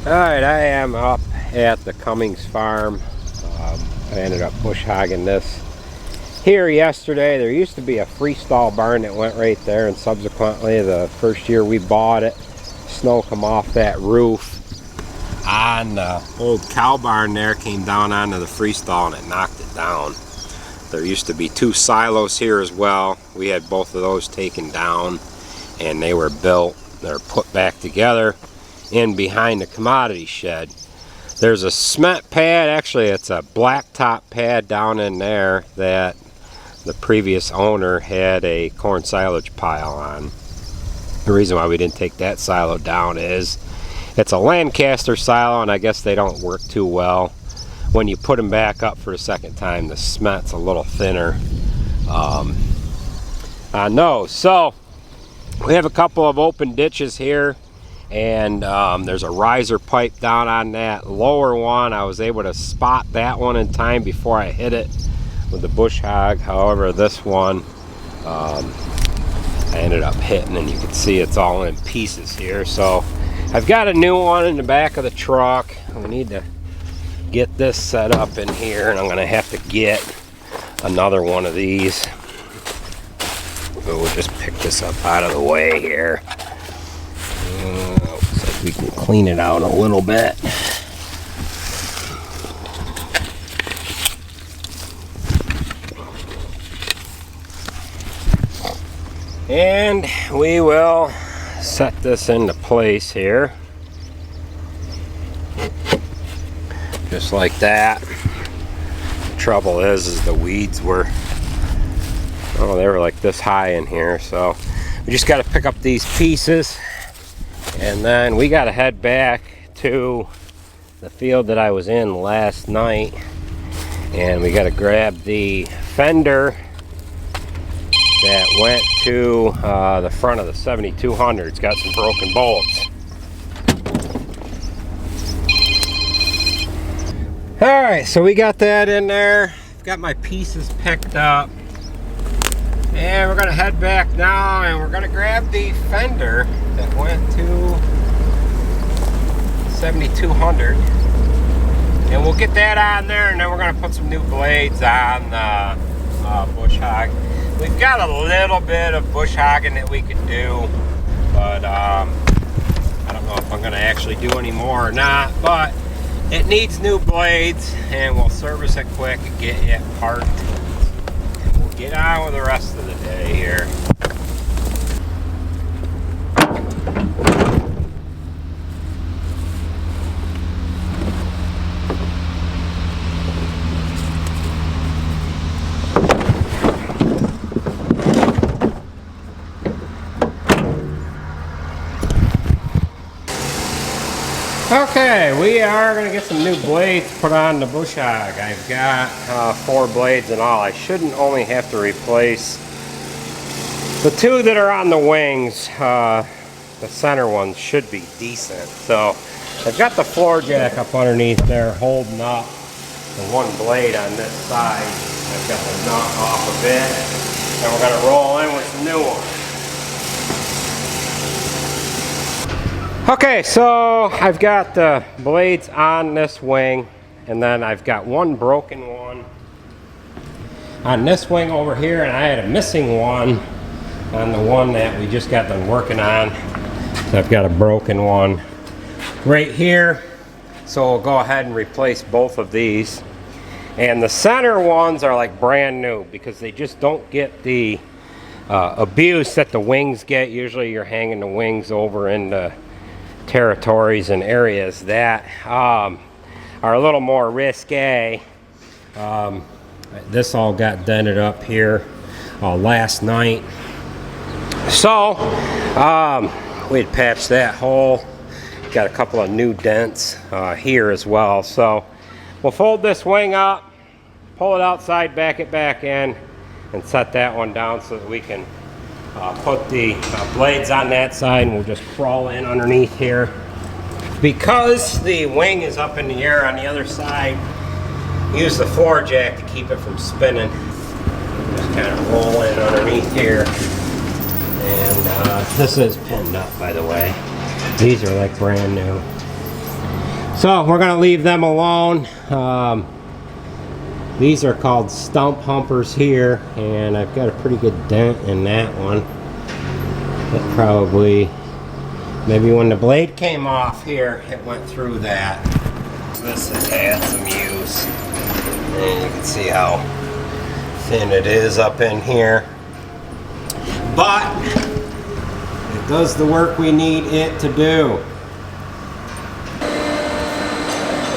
Alright, I am up at the Cummings farm. I ended up bush hogging this here yesterday. There used to be a freestall barn that went right there, and subsequently the first year we bought it, snow come off that roof on the old cow barn there, came down onto the freestall and it knocked it down. There used to be 2 silos here as well. We had both of those taken down and they were built, they're put back together in behind the commodity shed. There's a cement pad, actually it's a blacktop pad down in there that the previous owner had a corn silage pile on. The reason why we didn't take that silo down is it's a Lancaster silo, and I guess they don't work too well. When you put them back up for the second time, the cement's a little thinner. So we have a couple of open ditches here, and there's a riser pipe down on that lower one. I was able to spot that one in time before I hit it with the bush hog. However, this one I ended up hitting, and you can see it's all in pieces here. So I've got a new one in the back of the truck. We need to get this set up in here, and I'm gonna have to get another one of these. So we'll just pick this up out of the way here. Looks like we can clean it out a little bit. And we will set this into place here. Just like that. The trouble is the weeds were, they were like this high in here. So we just got to pick up these pieces, and then we got to head back to the field that I was in last night, and we got to grab the fender that went to the front of the 7200. It's got some broken bolts. Alright, so we got that in there. I've got my pieces picked up, and we're going to head back now, and we're going to grab the fender that went to 7200, and we'll get that on there, and then we're going to put some new blades on the bush hog. We've got a little bit of bush hogging that we could do, but I don't know if I'm going to actually do any more or not, but it needs new blades, and we'll service it quick and get it parked, and we'll get on with the rest of the day here. Okay, we are going to get some new blades put on the bush hog. I've got 4 blades in all. I shouldn't only have to replace the 2 that are on the wings. The center ones should be decent. So I've got the floor jack up underneath there holding up the one blade on this side. I've got the nut off a bit, and we're going to roll in with some new ones. Okay, so I've got the blades on this wing, and then I've got one broken one on this wing over here, and I had a missing one on the one that we just got done working on. So I've got a broken one right here, so we'll go ahead and replace both of these. And the center ones are like brand new because they just don't get the abuse that the wings get. Usually you're hanging the wings over into territories and areas that are a little more risque. This all got dented up here last night, so we had patched that hole. Got a couple of new dents here as well. So we'll fold this wing up, pull it outside, back it back in, and set that one down so that we can put the blades on that side, and we'll just crawl in underneath here. Because the wing is up in the air on the other side, use the floor jack to keep it from spinning. Just kind of roll in underneath here. And this is pinned up, by the way. These are like brand new. So we're gonna leave them alone. These are called stump humpers here, and I've got a pretty good dent in that one. It probably, maybe when the blade came off here, it went through that. This has had some use. And you can see how thin it is up in here. But it does the work we need it to do.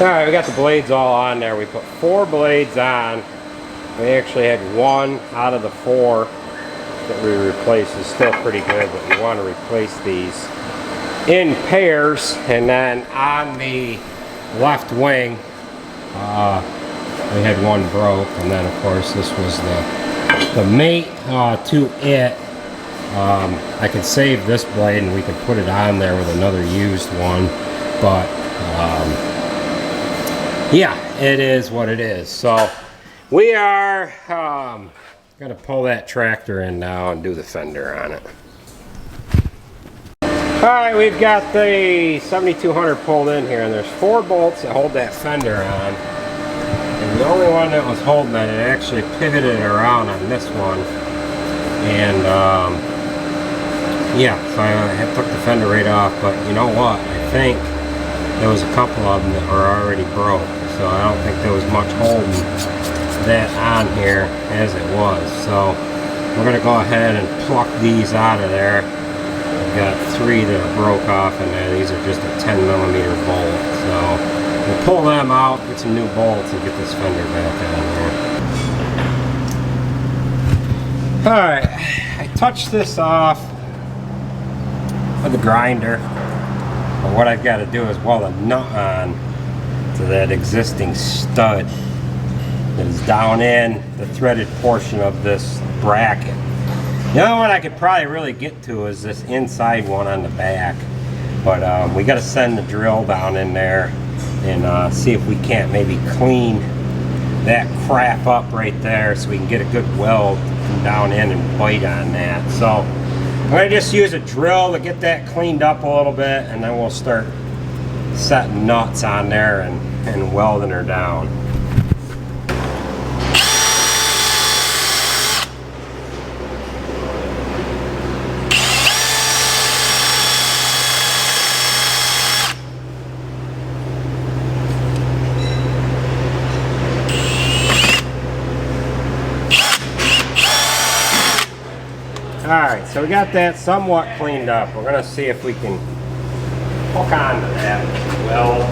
Alright, we got the blades all on there. We put 4 blades on. We actually had 1 out of the 4 that we replaced. Is still pretty good, but you want to replace these in pairs. And then on the left wing, we had 1 broke, and then of course this was the mate to it. I could save this blade and we could put it on there with another used one, but yeah, it is what it is. So we are gonna pull that tractor in now and do the fender on it. Alright, we've got the 7200 pulled in here, and there's 4 bolts that hold that fender on. And the only one that was holding it, it actually pivoted around on this one. And yeah, so I took the fender right off, but you know what? I think there was a couple of them that were already broke. So I don't think there was much holding that on here as it was. So we're going to go ahead and pluck these out of there. I've got 3 that are broke off in there. These are just a 10mm bolt. So we'll pull them out, get some new bolts, and get this fender back on there. Alright, I touched this off with the grinder. But what I've got to do is weld a nut on to that existing stud that is down in the threaded portion of this bracket. The other one I could probably really get to is this inside one on the back, but we got to send the drill down in there and see if we can't maybe clean that crap up right there so we can get a good weld from down in and bite on that. So I'm going to just use a drill to get that cleaned up a little bit, and then we'll start setting nuts on there and welding her down. Alright, so we got that somewhat cleaned up. We're going to see if we can hook on to that weld.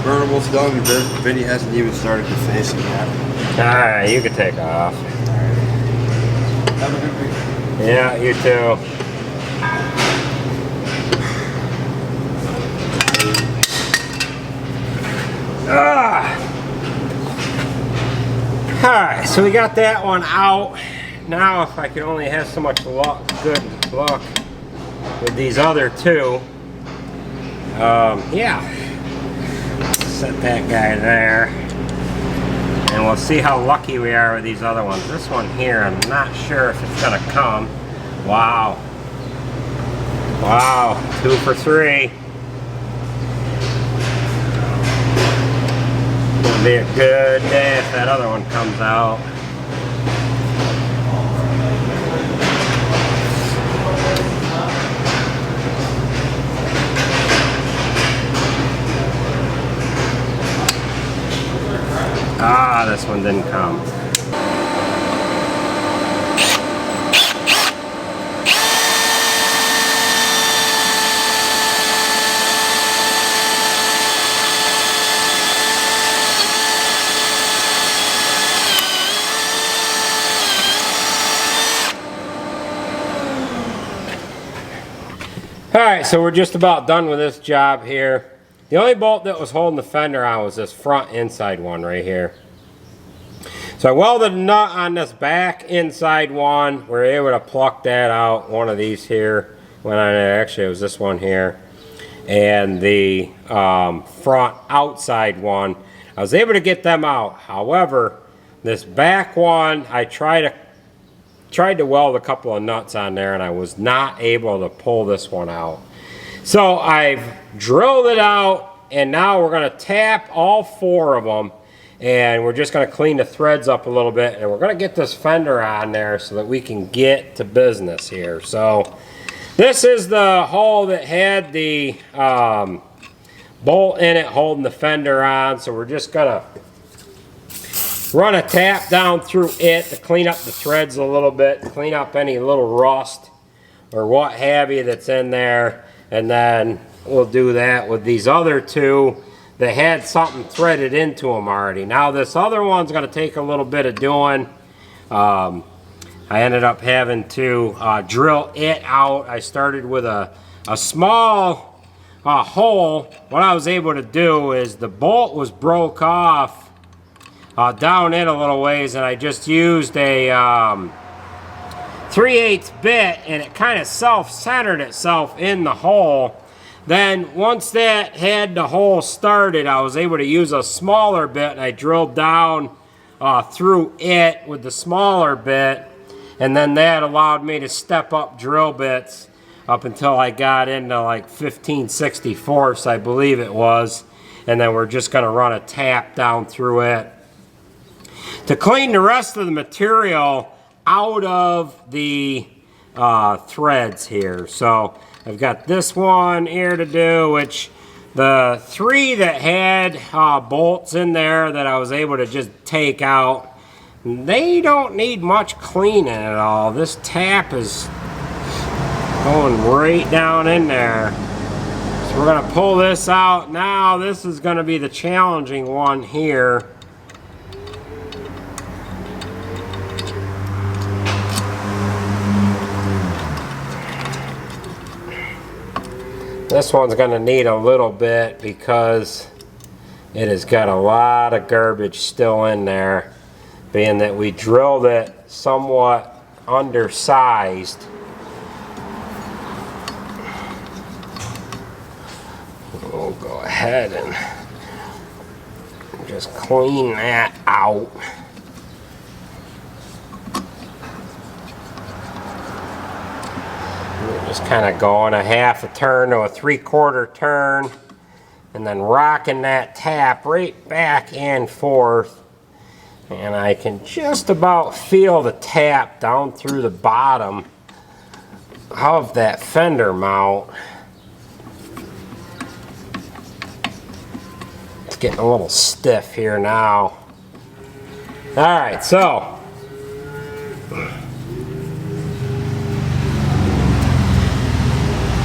Burnables done, and Vinny hasn't even started the facing yet. Alright, you can take off. Have a good week. Yeah, you too. Alright, so we got that one out. Now if I could only have so much luck, good luck with these other 2, Yeah, set that guy there, and we'll see how lucky we are with these other ones. This one here, I'm not sure if it's gonna come. Wow, 2 for 3. It'll be a good day if that other one comes out. Ah, this one didn't come. Alright, so we're just about done with this job here. The only bolt that was holding the fender on was this front inside one right here. So I welded a nut on this back inside one. We were able to pluck that out. One of these here went on there. Actually, it was this one here. And the front outside one, I was able to get them out. However, this back one, I tried to weld a couple of nuts on there, and I was not able to pull this one out. So I've drilled it out, and now we're going to tap all 4 of them, and we're just going to clean the threads up a little bit, and we're going to get this fender on there so that we can get to business here. So this is the hole that had the bolt in it holding the fender on, so we're just going to run a tap down through it to clean up the threads a little bit, clean up any little rust or what have you that's in there. And then we'll do that with these other 2 that had something threaded into them already. Now this other one's going to take a little bit of doing. I ended up having to drill it out. I started with a small hole. What I was able to do is the bolt was broke off down in a little ways, and I just used a 3/8 bit, and it kind of self-centered itself in the hole. Then once that had the hole started, I was able to use a smaller bit, and I drilled down through it with the smaller bit, and then that allowed me to step up drill bits up until I got into like 15/64, I believe it was, and then we're just going to run a tap down through it to clean the rest of the material out of the threads here. So I've got this one here to do, which the 3 that had bolts in there that I was able to just take out, they don't need much cleaning at all. This tap is going right down in there. So we're going to pull this out now. This is going to be the challenging one here. This one's going to need a little bit because it has got a lot of garbage still in there, being that we drilled it somewhat undersized. We'll go ahead and just clean that out. Just kind of going a 1/2 turn to a 3/4 turn, and then rocking that tap right back and forth. And I can just about feel the tap down through the bottom of that fender mount. It's getting a little stiff here now. Alright, so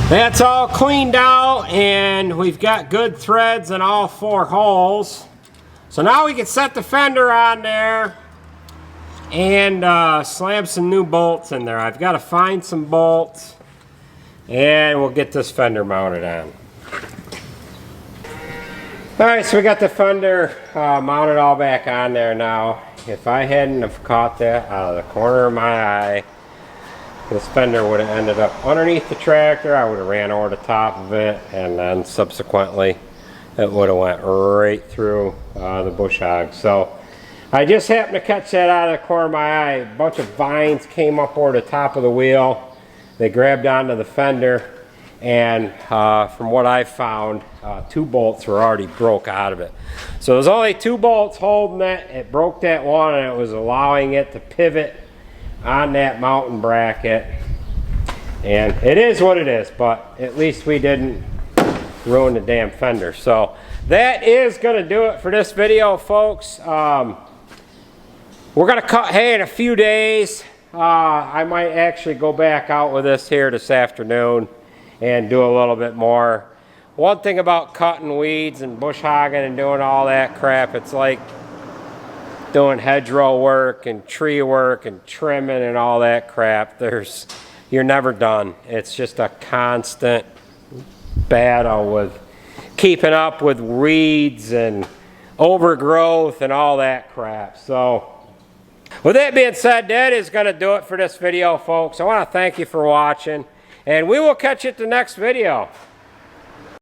that's all cleaned out, and we've got good threads in all 4 holes. So now we can set the fender on there and slam some new bolts in there. I've got to find some bolts, and we'll get this fender mounted on. Alright, so we got the fender mounted all back on there now. If I hadn't have caught that out of the corner of my eye, this fender would have ended up underneath the tractor. I would have ran over the top of it, and then subsequently it would have went right through the bush hog. So I just happened to catch that out of the corner of my eye. A bunch of vines came up over the top of the wheel. They grabbed onto the fender, and from what I found, 2 bolts were already broke out of it. So there's only 2 bolts holding it. It broke that one, and it was allowing it to pivot on that mounting bracket. And it is what it is, but at least we didn't ruin the damn fender. So that is going to do it for this video, folks. We're going to cut hay in a few days. I might actually go back out with this here this afternoon and do a little bit more. One thing about cutting weeds and bush hogging and doing all that crap, it's like doing hedgerow work and tree work and trimming and all that crap. You're never done. It's just a constant battle with keeping up with weeds and overgrowth and all that crap. So with that being said, that is going to do it for this video, folks. I want to thank you for watching, and we will catch you at the next video.